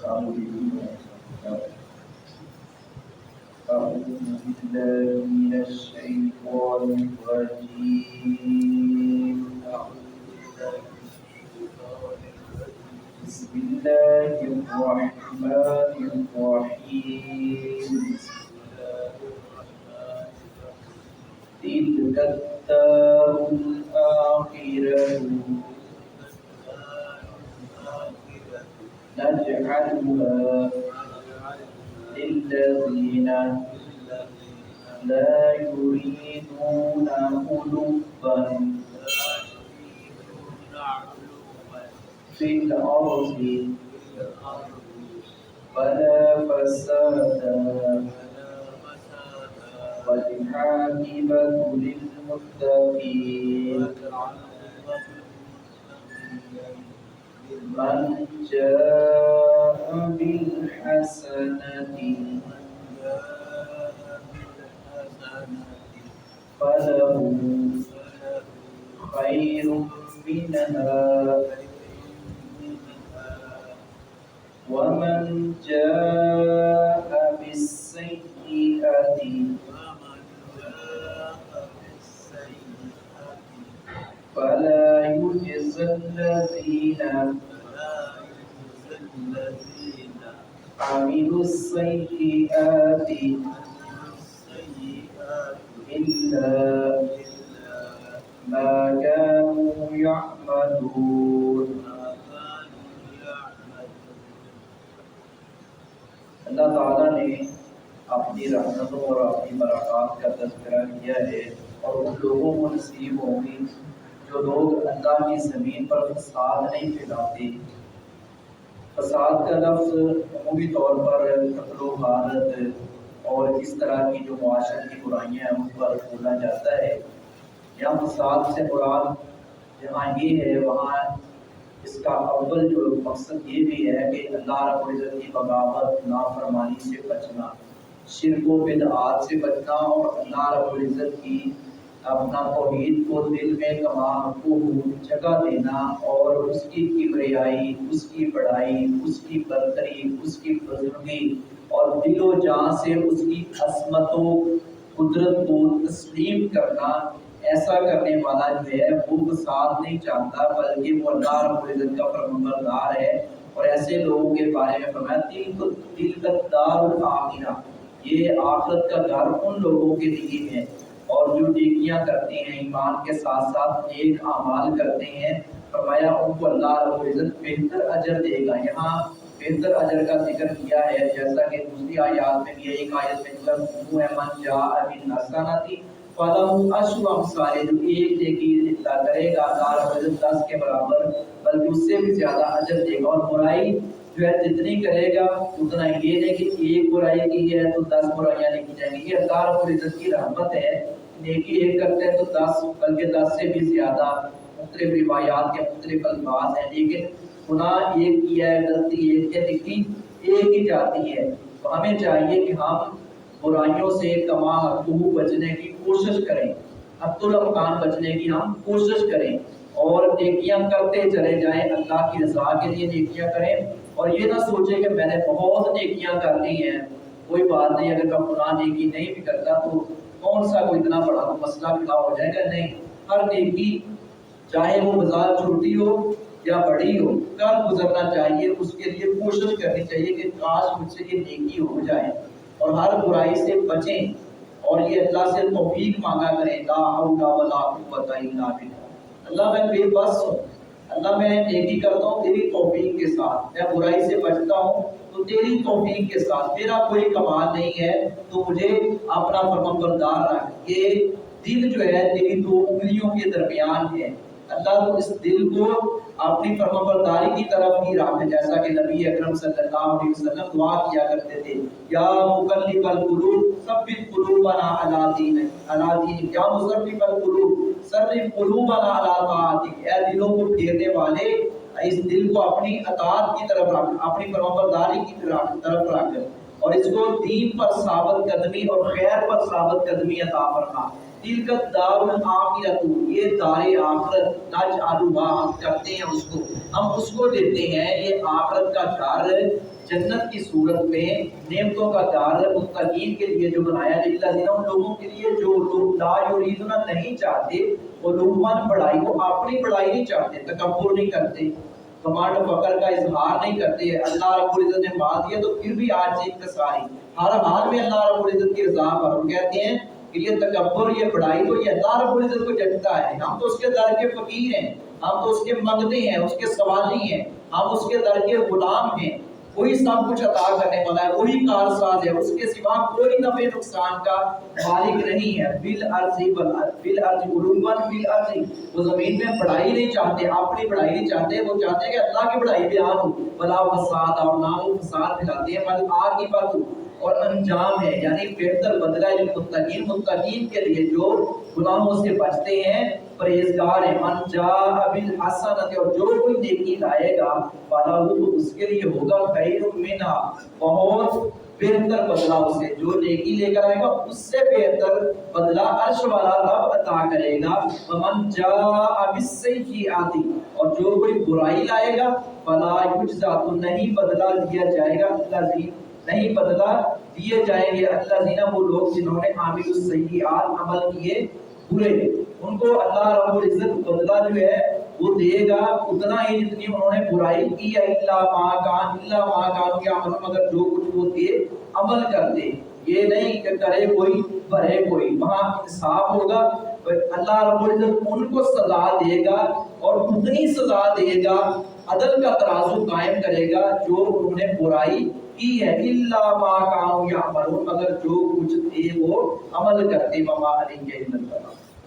السلام علیکم أعوذ بالله من الشيطان الرجيم بسم الله الرحمن الرحيم تلك الدار الآخرة نجعلها للذين لا يريدون علوا في الأرض ولا فسادا والعاقبة للمتقين من جاء بالحسنة فله خير منها ومن جاء بالسيئة فلا يجزى الذين عملوا السيئات إلا ما كانوا يعملون. اللہ تعالیٰ نے اپنی رحمتوں اور اپنی برکات کا تذکرہ کیا ہے اور ان لوگوں کو نصیب ہوں گی جو لوگ اللہ کی زمین پر فساد نہیں پھیلاتے. فساد کا لفظ عمومی طور پر قتل و غارت اور اس طرح کی جو معاشرت کی برائیاں ہیں ان پر بولا جاتا ہے. یہاں فساد سے مراد جہاں یہ ہے وہاں اس کا اول جو مقصد یہ بھی ہے کہ اللہ رب العزت کی بغاوت نافرمانی سے بچنا، شرک و بدعات سے بچنا اور اللہ رب العزت کی اپنا توحید کو دل میں تمام کو جگہ دینا اور اس کی کبریائی، اس کی بڑائی، اس کی برتری، اس کی بزرگی اور دل و جان سے اس کی عظمت و قدرت کو تسلیم کرنا. ایسا کرنے والا جو ہے وہ فساد نہیں چاہتا بلکہ وہ اللہ رب العزت کا فرمانبردار ہے. اور ایسے لوگوں کے بارے میں فرمایا تلک الدار الآخرہ، یہ آخرت کا گھر ان لوگوں کے لیے ہے اور جو نیکیاں کرتے ہیں، ایمان کے ساتھ ساتھ نیک اعمال کرتے ہیں. فرمایا ان کو اللہ رب العزت بہتر اجر دے گا. یہاں بہتر اجر کا ذکر کیا ہے جیسا کہ دوسری آیات میں بھی ایک آیت میں من جاء بالحسنۃ فلہ عشر امثالہ، جو ایک نیکی کرے گا اللہ رب العزت 10 کے برابر بلکہ اس سے بھی زیادہ اجر دے گا. اور برائی جو ہے جتنی کرے گا اتنا، یہ نہیں کہ ایک برائی کی ہے تو 10 برائیاں لکھی جائیں گی. یہ اللہ رب العزت کی رحمت ہے. نیکی ایک کرتے ہیں تو 10 بلکہ 10 سے بھی زیادہ. مختلف روایات کے مختلف الفاظ ہیں لیکن گناہ ایک کیا ہے، غلطی ایک ہے، لکھی ایک ہی جاتی ہے. تو ہمیں چاہیے کہ ہم برائیوں سے تمام حقوق بچنے کی کوشش کریں، حد الامکان بچنے کی ہم کوشش کریں اور نیکیاں کرتے چلے جائیں. اللہ کی رضا کے لیے نیکیاں کریں اور یہ نہ سوچیں کہ میں نے بہت نیکیاں کر لی ہیں کوئی بات نہیں، اگر میں فلاں نیکی نہیں بھی کرتا تو کون سا کوئی اتنا بڑا مسئلہ کھڑا ہو جائے گا. نہیں، ہر نیکی چاہے وہ بازار چھوٹی ہو یا بڑی ہو کر گزرنا چاہیے. اس کے لیے کوشش کرنی چاہیے کہ کاش مجھ سے یہ نیکی ہو جائے اور ہر برائی سے بچیں اور یہ اللہ سے توفیق مانگا کریں. لا حول ولا قوت الا باللہ. اللہ میں بے بس ہوں، اللہ میں نیکی کرتا ہوں تیری توفیق کے ساتھ، میں برائی سے بچتا ہوں تو تیری توفیق کے ساتھ. میرا کوئی کمال نہیں ہے تو مجھے اپنا فرمانبردار رکھ. یہ دل جو ہے تیری 2 انگلیوں کے درمیان ہے. اللہ تو اس دل کو اپنی فرمانبرداری کی طرف ہی رکھ، جیسا کہ نبی اکرم صلی اللہ علیہ وسلم دعا کیا کرتے تھے، یا مقلب القلوب ثبت قلوبنا علی دینک، یا مصرف القلوب صرف قلوبنا علی طاعتک. اے دلوں کو پھیرنے والے اس دل کو اپنی اطاعت کی طرف رکھ، اپنی فرمانبرداری کی طرف رکھ اور اس کو دین پر ثابت قدمی اور خیر پر ثابت قدمی عطا فرما. تلک الدار الآخرۃ، یہ دار آخرت، نجعلھا ہم کرتے ہیں اس کو، ہم اس کو دیتے ہیں. یہ آخرت کا گھر جنت کی صورت میں نعمتوں کا دار متقین کے لیے جو بنایا للذین، ان لوگوں کے لیے جو لوگ لا یریدون نہیں چاہتے، وہ لوگوں بڑائی، وہ اپنی بڑائی نہیں چاہتے، تکبر نہیں کرتے، کمانڈ فقر کا اظہار نہیں کرتے۔ اللہ رب العزت نے مال دیا تو پھر بھی آج انکساری، ہر حال میں اللہ رب العزت کی رضا پر۔ ہم کہتے ہیں کہ یہ تکبر، یہ بڑائی تو یہ اللہ رب العزت کو جھٹتا ہے، ہم تو اس کے در کے فقیر ہیں، ہم تو اس کے مانگتے ہیں، اس کے سوالی ہیں، ہم اس کے در کے غلام ہیں۔ وہی سب کچھ عطا کرنے والا ہے، وہی کارساز ہے، اس کے سوا کوئی نفع نقصان کا مالک نہیں ہے۔ بالارض علوا بالارض، وہ زمین میں بڑائی نہیں چاہتے، اپنی بڑائی نہیں چاہتے، وہ چاہتے ہیں کہ اللہ کی بڑائی بیان ہو، بلا فساد، اور نہ وہ فساد پھیلاتے ہیں، بل عاقبت، اور انجام ہے یعنی بہتر بدلہ للمتقین، متقین کے لیے جو گناہوں سے بچتے ہیں، پرہیزگار ہیں۔ من جاء بالحسنۃ، اور جو کوئی نیکی لائے گا، فلہ، تو اس کے لیے ہوگا خیر منہا، بہت بہتر بدلہ اسے، جو نیکی لے کر آئے گا اس سے بہتر بدلہ عرش والا رب عطا کرے گا۔ ومن جاء بالسیئۃ، اور جو کوئی برائی لائے گا، فلا یجزا، تو نہیں بدلہ دیا جائے گا، الذین، نہیں بدلہ دیے جائیں گے، الذین، وہ لوگ جنہوں نے عامل السیئات، عمل کیے برے، ان کو اللہ رب العزت بدلہ جو ہے وہ دے گا اتنا ہی جتنی انہوں نے برائی کی ہے، الا ما کانوا یعملون، مگر جو کچھ وہ تھے عمل کرتے۔ یہ نہیں کہ کرے کوئی بھرے کوئی، وہاں انصاف ہوگا، اللہ رب العزت ان کو سزا دے گا اور اتنی سزا دے گا، عدل کا ترازو قائم کرے گا جو انہوں نے برائی کی ہے، الا ما کانوا یعملون، مگر جو کچھ تھے وہ عمل کرتے، وما علیہ الا البلاغ۔